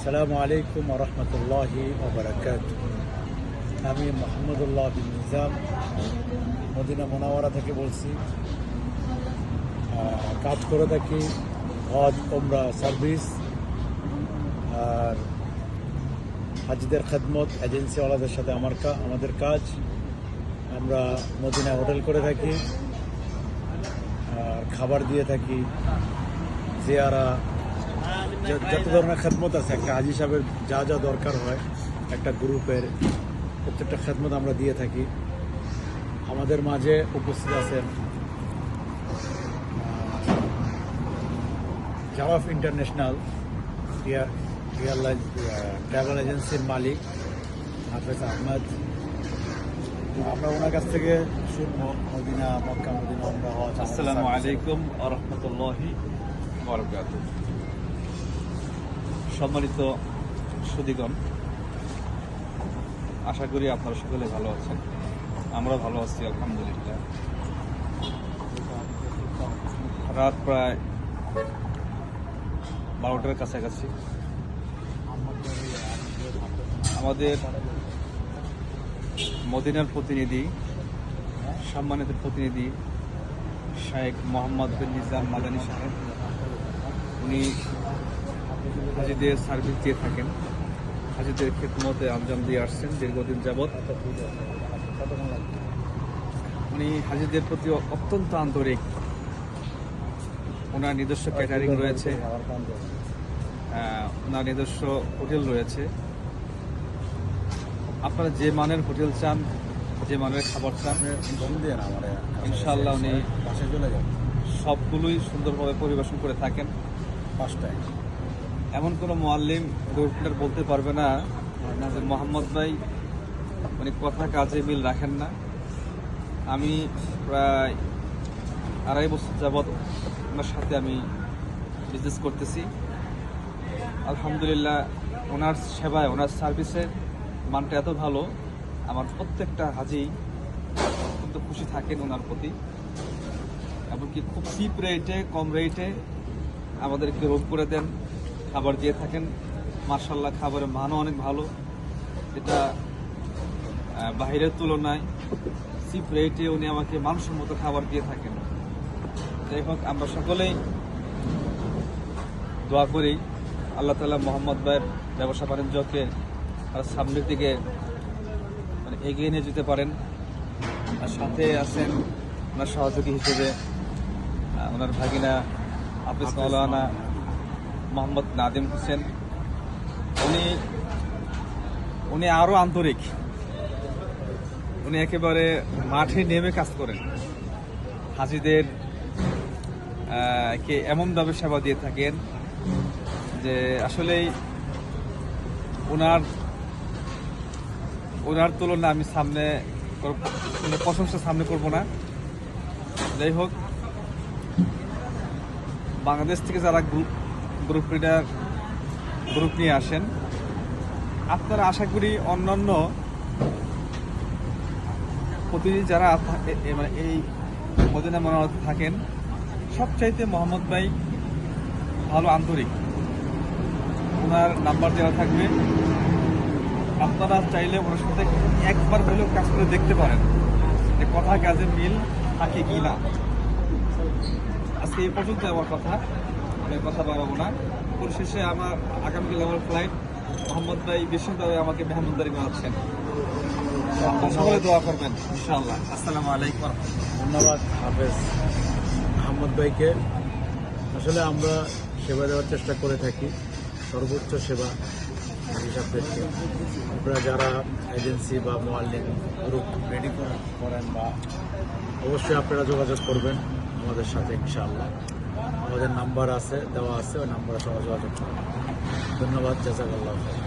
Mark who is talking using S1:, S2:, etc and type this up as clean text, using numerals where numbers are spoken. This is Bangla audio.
S1: আসসালামু আলাইকুম ওয়া রাহমাতুল্লাহি ওয়া বারাকাতুহু। আমি মোহাম্মদুল্লাহ বিন নিজাম মদিনা মুনাওয়ারা থেকে বলছি। কাজ করে থাকি হজ ওমরা সার্ভিস আর হাজিদের খেদমত এজেন্সিওয়ালাদের সাথে আমাদের কাজ। আমরা মদিনা হোটেল করে থাকি আর খাবার দিয়ে থাকি, জিয়ারা যত ধরনের খেদমত আছে একটা হাজি সাহেবের যা যা দরকার হয় একটা গ্রুপের প্রত্যেকটা খেদমত আমরা দিয়ে থাকি। আমাদের মাঝে উপস্থিত আছেন জাওয়াফ ইন্টারন্যাশনাল এয়ারলাইন্স ট্রাভেল এজেন্সির মালিক হাফেজ আহমদ। আমরা ওনার কাছ থেকে শুনবো মদিনা মক্কা মদিনা আমরা হজ।
S2: আসসালামু আলাইকুম ওয়া রাহমাতুল্লাহি ওয়া বারাকাতুহু। সম্মানিত সুধীগণ, আশা করি আপনারা সকলে ভালো আছেন। আমরা ভালো আছি আলহামদুলিল্লাহ। রাত প্রায় 12টার কাছাকাছি। আমাদের মদিনার প্রতিনিধি, সম্মানিত প্রতিনিধি শেখ মোহাম্মদ বিন নিজাম মাদানী সাহেব, উনি হাজিদের সার্ভিস দিয়ে থাকেন, হাজিদের খেদমতে আঞ্জাম দিয়ে আসছেন দীর্ঘদিন যাবৎ। উনি হাজিদের প্রতি অত্যন্ত আন্তরিক। ওনার নিজস্ব ক্যাটারিং রয়েছে, ওনার নিজস্ব হোটেল রয়েছে। আপনারা যে মানের হোটেল চান, যে মানের খাবার চান, ইনশাআল্লাহ উনি সবগুলোই সুন্দরভাবে পরিবেশন করে থাকেন।
S1: পাঁচটায়
S2: এমন কোনো মুআল্লিম দৌড়টার বলতে পারবে না যে মোহাম্মদ ভাই উনি কথা কাজে মিল রাখেন না। আমি প্রায় 2.5 বছর যাবৎ ওনার সাথে আমি বিজনেস করতেছি। আলহামদুলিল্লাহ, ওনার সেবায়, ওনার সার্ভিসের মানটা এত ভালো, আমার প্রত্যেকটা হাজি কিন্তু খুশি থাকেন ওনার প্রতি। এমনকি খুব চিপ রেটে, কম রেটে আমাদেরকে রোগ করে দেন, খাবার দিয়ে থাকেন। মার্শাল্লাহ, খাবারের মানও অনেক ভালো, এটা বাহিরের তুলনায় চিপ রেটে উনি আমাকে মানসম্মত খাবার দিয়ে থাকেন। যাই হোক, আমরা সকলেই দোয়া করি আল্লাহ তাআলা মোহাম্মদ ভাইয়ের ব্যবসা বাণিজ্যকে আর সামনের দিকে এগিয়ে নিয়ে যেতে পারেন। আর সাথে আছেন ওনার সহযোগী হিসেবে ওনার ভাগিনা হাফেজ মাওলানা মোহাম্মদ নাদিম হোসেন। উনি আরো আন্তরিক, উনি একেবারে মাঠে নেমে কাজ করেন, হাজিদের কে এমনভাবে সেবা দিয়ে থাকেন যে আসলেই ওনার তুলনা আমি সামনে প্রশংসা সামনে করব না। যাই হোক, বাংলাদেশ থেকে যারা গ্রুপ লিডার গ্রুপ নিয়ে আসেন, আপনারা আশা করি অন্যান্য প্রতিনিধি যারা এই মদিনা মুনাওয়ারাতে থাকেন, সবচাইতে মোহাম্মদ ভাই ভালো আন্তরিক। ওনার নাম্বার দেওয়া থাকবে, আপনারা চাইলে ওনার সাথে একবার হলেও কাজ করে দেখতে পারেন যে কথা কাজে মিল থাকে কি না। আজকে এই পর্যন্ত আমার কথা, আমি কথা বাড়াবো না। পরিশেষে আমার আগামীকাল আমার ফ্লাইট। মোহাম্মদ ভাই বিশেষভাবে আমাকে মেহমানদারি করাচ্ছেন, সকলে দোয়া করবেন ইনশাআল্লাহ। আসসালামু আলাইকুম।
S1: ধন্যবাদ হাফেজ আহমদ ভাইকে। আসলে আমরা সেবা দেওয়ার চেষ্টা করে থাকি, সর্বোচ্চ সেবা হিসাবদেরকে। আপনারা যারা এজেন্সি বা মুআল্লিম গ্রুপ রেডি করেন বা অবশ্যই আপনারা যোগাযোগ করবেন আমাদের সাথে ইনশাআল্লাহ। আমাদের নাম্বার আছে, দেওয়া আছে, ওই নাম্বারে সবাই যোগাযোগ করবেন। ধন্যবাদ, জাযাকাল্লাহু খাইর।